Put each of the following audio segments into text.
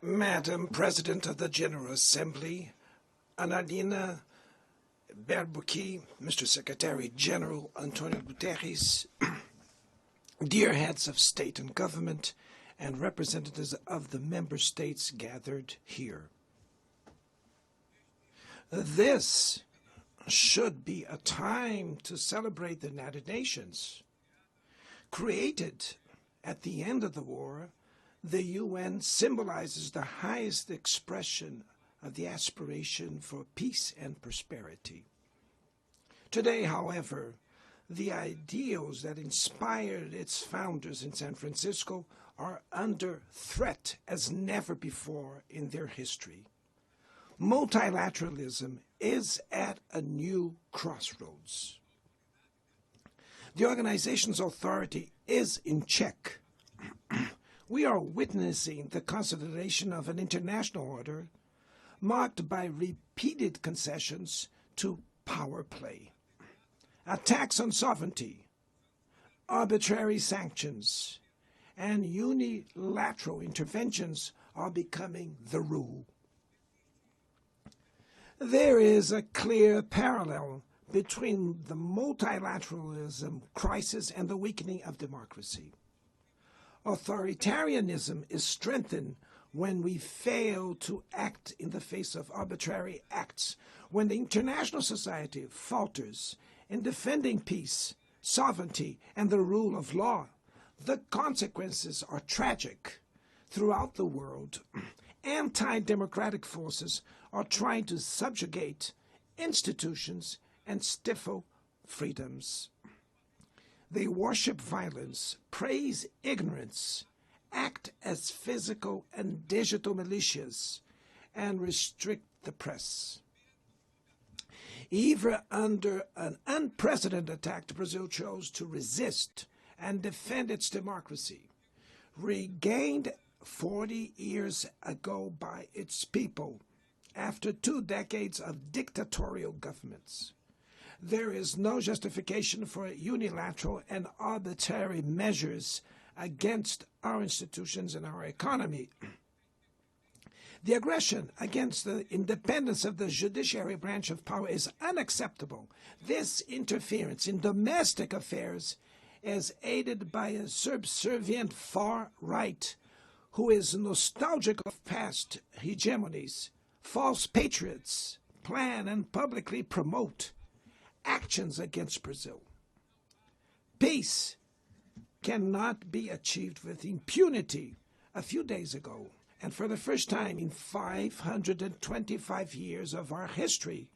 Madam President of the General Assembly, Annalena Baerbock, Mr. Secretary General Antonio Guterres, dear heads of state and government, and representatives of the member states gathered here. This should be a time to celebrate the United Nations. Created at the end of the war, the UN symbolizes the highest expression of the aspiration for peace and prosperity. Today, however, the ideals that inspired its founders in San Francisco are under threat as never before in their history. Multilateralism is at a new crossroads. The organization's authority is in check. We are witnessing the consolidation of an international order marked by repeated concessions to power play. Attacks on sovereignty, arbitrary sanctions, and unilateral interventions are becoming the rule. There is a clear parallel between the multilateralism crisis and the weakening of democracy. Authoritarianism is strengthened when we fail to act in the face of arbitrary acts, when the international society falters in defending peace, sovereignty, and the rule of law. The consequences are tragic. Throughout the world, anti-democratic forces are trying to subjugate institutions and stifle freedoms. They worship violence, praise ignorance, act as physical and digital militias, and restrict the press. Even under an unprecedented attack, Brazil chose to resist and defend its democracy, regained 40 years ago by its people after 2 decades of dictatorial governments. There is no justification for unilateral and arbitrary measures against our institutions and our economy. The aggression against the independence of the judiciary branch of power is unacceptable. This interference in domestic affairs is aided by a subservient far right who is nostalgic of past hegemonies. False patriots plan and publicly promote actions against Brazil. Peace cannot be achieved with impunity. A few days ago, and for the first time in 525 years of our history,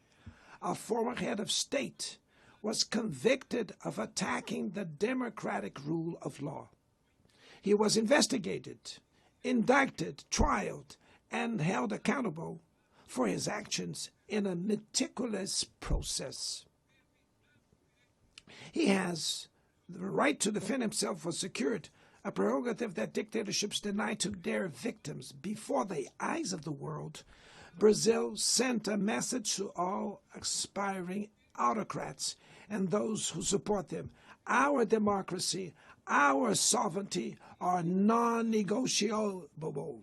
a former head of state was convicted of attacking the democratic rule of law. He was investigated, indicted, trialed, and held accountable for his actions in a meticulous process. He has the right to defend himself was secured, a prerogative that dictatorships deny to their victims. Before the eyes of the world, Brazil sent a message to all aspiring autocrats and those who support them. Our democracy, our sovereignty are non-negotiable.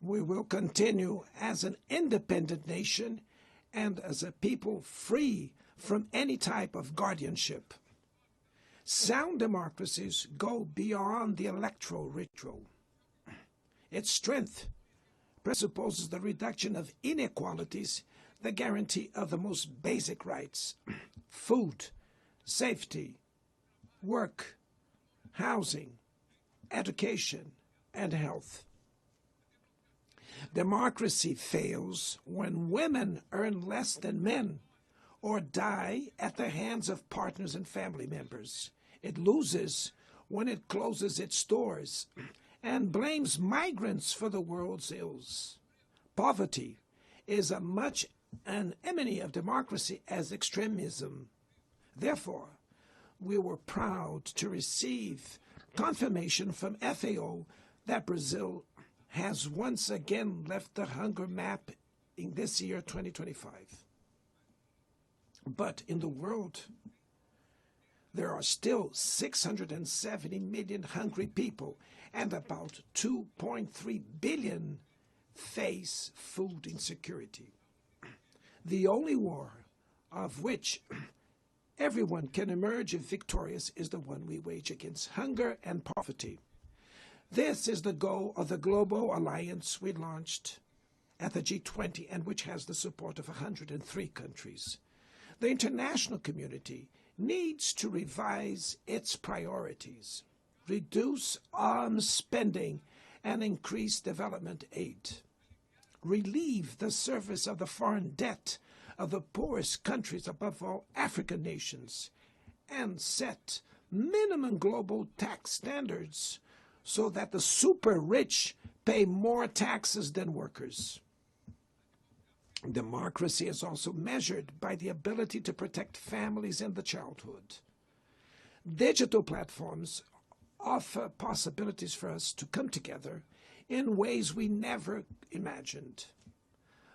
We will continue as an independent nation and as a people free from any type of guardianship. Sound democracies go beyond the electoral ritual. Its strength presupposes the reduction of inequalities, the guarantee of the most basic rights: food, safety, work, housing, education, and health. Democracy fails when women earn less than men or die at the hands of partners and family members. It loses when it closes its doors and blames migrants for the world's ills. Poverty is as much an enemy of democracy as extremism. Therefore, we were proud to receive confirmation from FAO that Brazil has once again left the hunger map in this year, 2025. But in the world, there are still 670 million hungry people, and about 2.3 billion face food insecurity. The only war of which everyone can emerge victorious is the one we wage against hunger and poverty. This is the goal of the global alliance we launched at the G20 and which has the support of 103 countries. The international community needs to revise its priorities, reduce arms spending, and increase development aid. Relieve the service of the foreign debt of the poorest countries, above all African nations, and set minimum global tax standards so that the super rich pay more taxes than workers. Democracy is also measured by the ability to protect families in the childhood. Digital platforms offer possibilities for us to come together in ways we never imagined.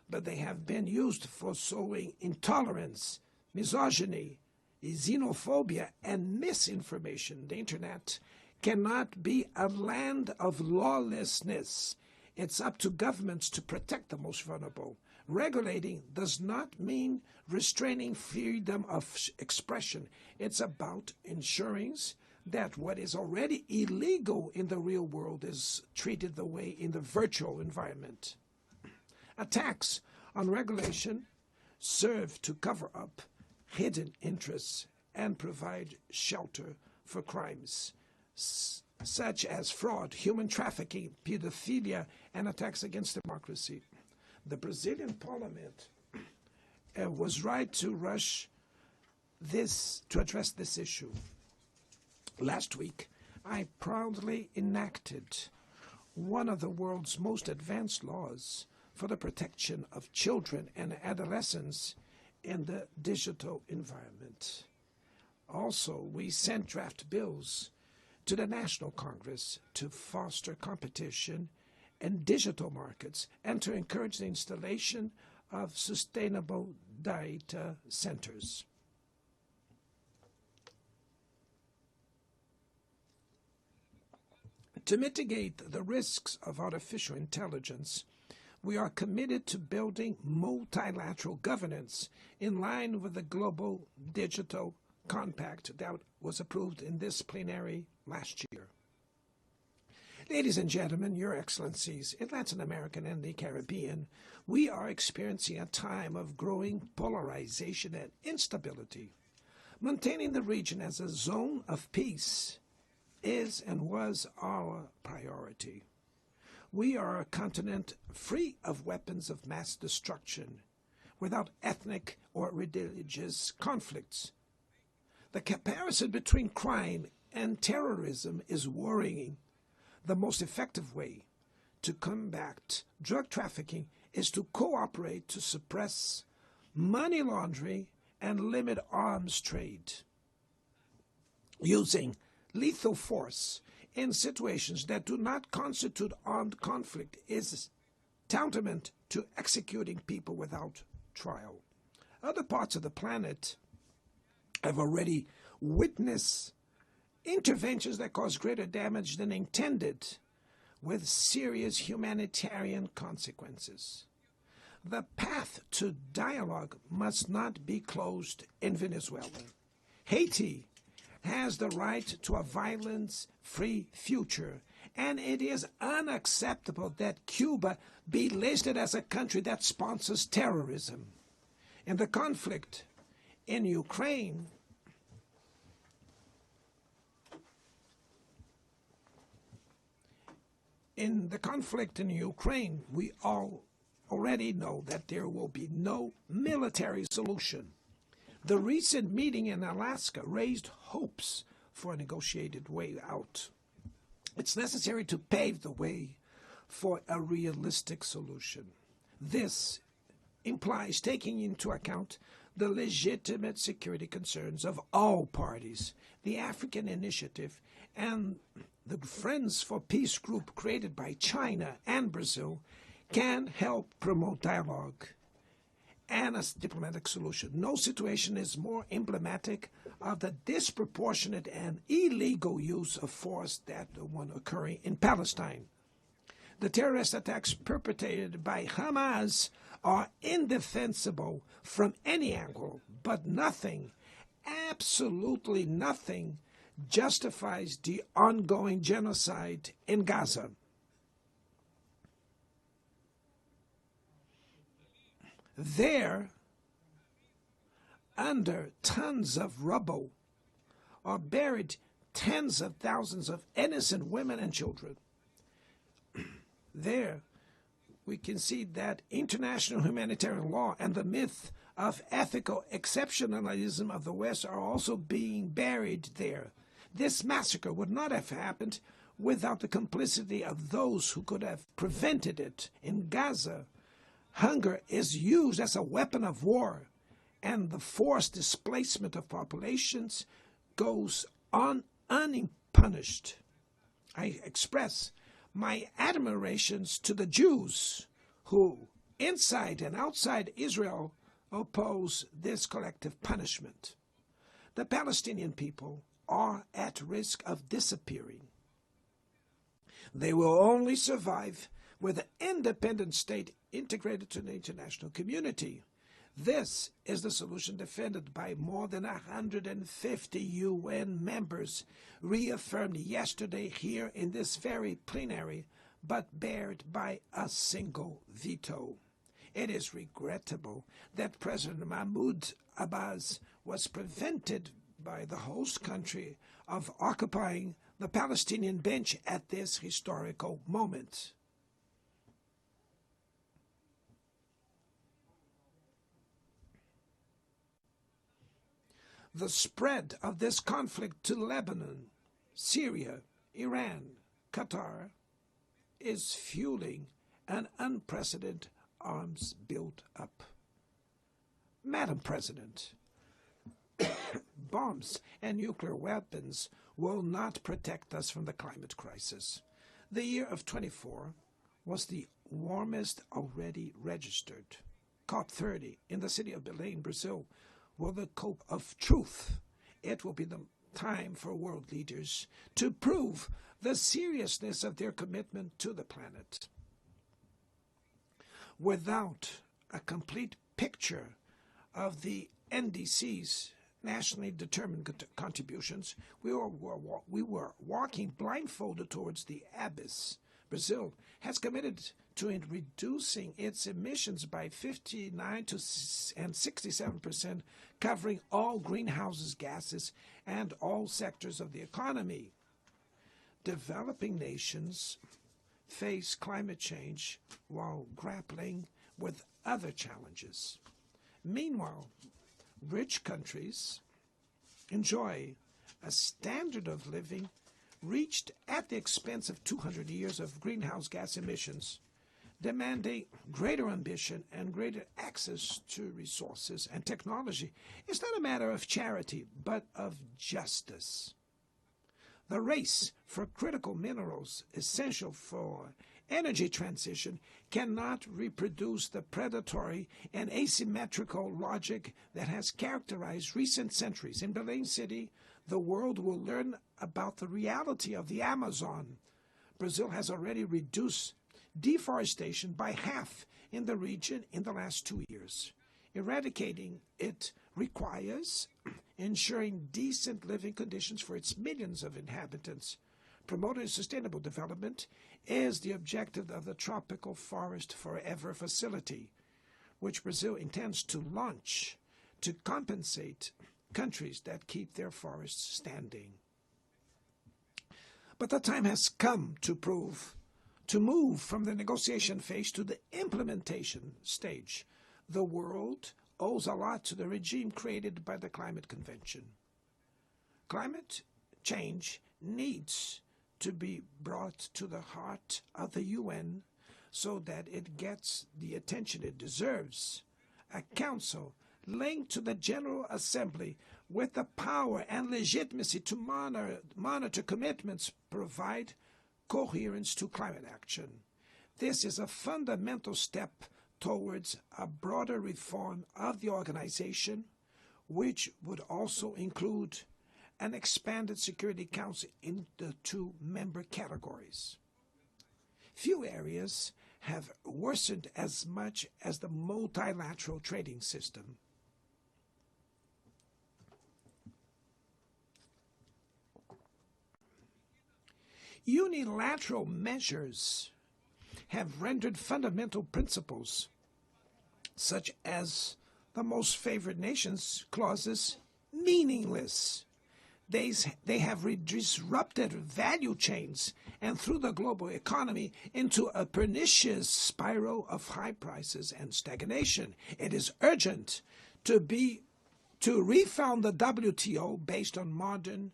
But they have been used for sowing intolerance, misogyny, xenophobia, and misinformation. The internet cannot be a land of lawlessness. It's up to governments to protect the most vulnerable. Regulating does not mean restraining freedom of expression. It's about ensuring that what is already illegal in the real world is treated the way in the virtual environment. Attacks on regulation serve to cover up hidden interests and provide shelter for crimes such as fraud, human trafficking, pedophilia, and attacks against democracy. The Brazilian parliament was right to rush to address this issue. Last week, I proudly enacted one of the world's most advanced laws for the protection of children and adolescents in the digital environment. Also, we sent draft bills to the National Congress to foster competition in digital markets and to encourage the installation of sustainable data centers. To mitigate the risks of artificial intelligence, we are committed to building multilateral governance in line with the Global Digital Compact that was approved in this plenary last year. Ladies and gentlemen, Your Excellencies, in Latin America and the Caribbean, we are experiencing a time of growing polarization and instability. Maintaining the region as a zone of peace is and was our priority. We are a continent free of weapons of mass destruction, without ethnic or religious conflicts. The comparison between crime and terrorism is worrying. The most effective way to combat drug trafficking is to cooperate to suppress money laundering and limit arms trade. Using lethal force in situations that do not constitute armed conflict is tantamount to executing people without trial. Other parts of the planet have already witnessed interventions that cause greater damage than intended, with serious humanitarian consequences. The path to dialogue must not be closed in Venezuela. Haiti has the right to a violence-free future, and it is unacceptable that Cuba be listed as a country that sponsors terrorism. In the conflict in Ukraine, we all already know that there will be no military solution. The recent meeting in Alaska raised hopes for a negotiated way out. It's necessary to pave the way for a realistic solution. This implies taking into account the legitimate security concerns of all parties. The African Initiative and the Friends for Peace group created by China and Brazil can help promote dialogue and a diplomatic solution. No situation is more emblematic of the disproportionate and illegal use of force that the one occurring in Palestine. The terrorist attacks perpetrated by Hamas are indefensible from any angle, but nothing, absolutely nothing, justifies the ongoing genocide in Gaza. There, under tons of rubble, are buried tens of thousands of innocent women and children. There, we can see that international humanitarian law and the myth of ethical exceptionalism of the West are also being buried there. This massacre would not have happened without the complicity of those who could have prevented it. In Gaza, hunger is used as a weapon of war, and the forced displacement of populations goes on unpunished. I express my admirations to the Jews who, inside and outside Israel, oppose this collective punishment. The Palestinian people are at risk of disappearing. They will only survive with an independent state integrated to the international community. This is the solution defended by more than 150 UN members, reaffirmed yesterday here in this very plenary, but bared by a single veto. It is regrettable that President Mahmoud Abbas was prevented by the host country of occupying the Palestinian bench at this historical moment. The spread of this conflict to Lebanon, Syria, Iran, Qatar is fueling an unprecedented arms build-up. Madam President, bombs and nuclear weapons will not protect us from the climate crisis. The year of 24 was the warmest already registered. COP30 in the city of Belém, Brazil, will the cope of truth. It will be the time for world leaders to prove the seriousness of their commitment to the planet. Without a complete picture of the NDC's nationally determined contributions, we were walking blindfolded towards the abyss. Brazil has committed to reducing its emissions by 59 and 67%, covering all greenhouse gases and all sectors of the economy. Developing nations face climate change while grappling with other challenges. Meanwhile, rich countries enjoy a standard of living reached at the expense of 200 years of greenhouse gas emissions, demanding greater ambition and greater access to resources and technology. It's not a matter of charity, but of justice. The race for critical minerals essential for energy transition cannot reproduce the predatory and asymmetrical logic that has characterized recent centuries. In Belém City, the world will learn about the reality of the Amazon. Brazil has already reduced deforestation by half in the region in the last 2 years. Eradicating it requires ensuring decent living conditions for its millions of inhabitants. Promoting sustainable development is the objective of the Tropical Forest Forever facility, which Brazil intends to launch to compensate countries that keep their forests standing. But the time has come to move from the negotiation phase to the implementation stage. The world owes a lot to the regime created by the Climate Convention. Climate change needs to be brought to the heart of the UN so that it gets the attention it deserves. A council linked to the General Assembly with the power and legitimacy to monitor commitments provide coherence to climate action. This is a fundamental step towards a broader reform of the organization, which would also include an expanded Security Council in the 2 member categories. Few areas have worsened as much as the multilateral trading system. Unilateral measures have rendered fundamental principles, such as the most favored nations clauses, meaningless. They have disrupted value chains and threw the global economy into a pernicious spiral of high prices and stagnation. It is urgent to refound the WTO based on modern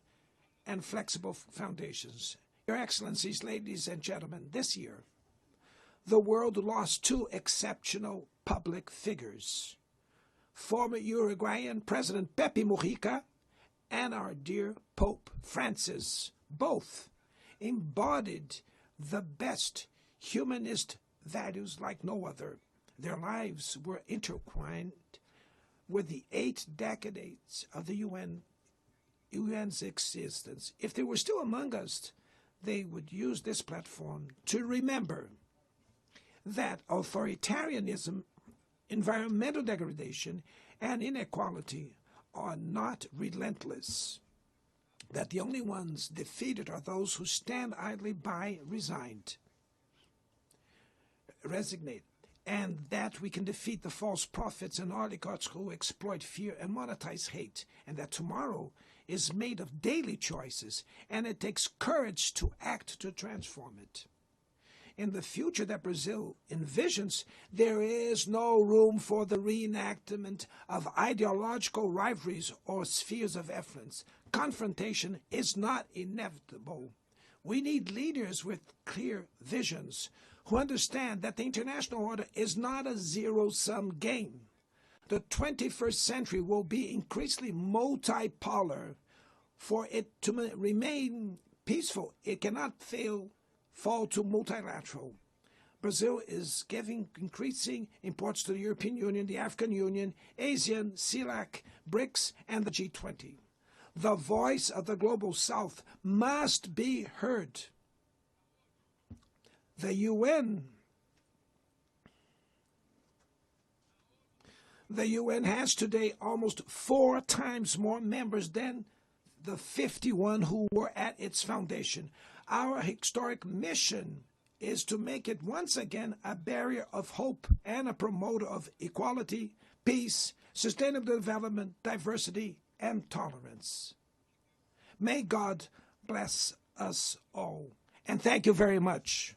and flexible foundations. Your Excellencies, ladies and gentlemen, this year, the world lost 2 exceptional public figures. Former Uruguayan President Pepe Mujica and our dear Pope Francis, both embodied the best humanist values like no other. Their lives were intertwined with the 8 decades of the UN's existence. If they were still among us, they would use this platform to remember that authoritarianism, environmental degradation, and inequality are not relentless, that the only ones defeated are those who stand idly by, resignate, and that we can defeat the false prophets and oligarchs who exploit fear and monetize hate, and that tomorrow is made of daily choices, and it takes courage to act to transform it. In the future that Brazil envisions, there is no room for the reenactment of ideological rivalries or spheres of influence. Confrontation is not inevitable. We need leaders with clear visions who understand that the international order is not a zero-sum game. The 21st century will be increasingly multipolar. For it to remain peaceful, it cannot fall to multilateral. Brazil is giving increasing importance to the European Union, the African Union, ASEAN, CELAC, BRICS, and the G20. The voice of the Global South must be heard. The UN has today almost 4 times more members than the 51 who were at its foundation. Our historic mission is to make it once again a barrier of hope and a promoter of equality, peace, sustainable development, diversity, and tolerance. May God bless us all. And thank you very much.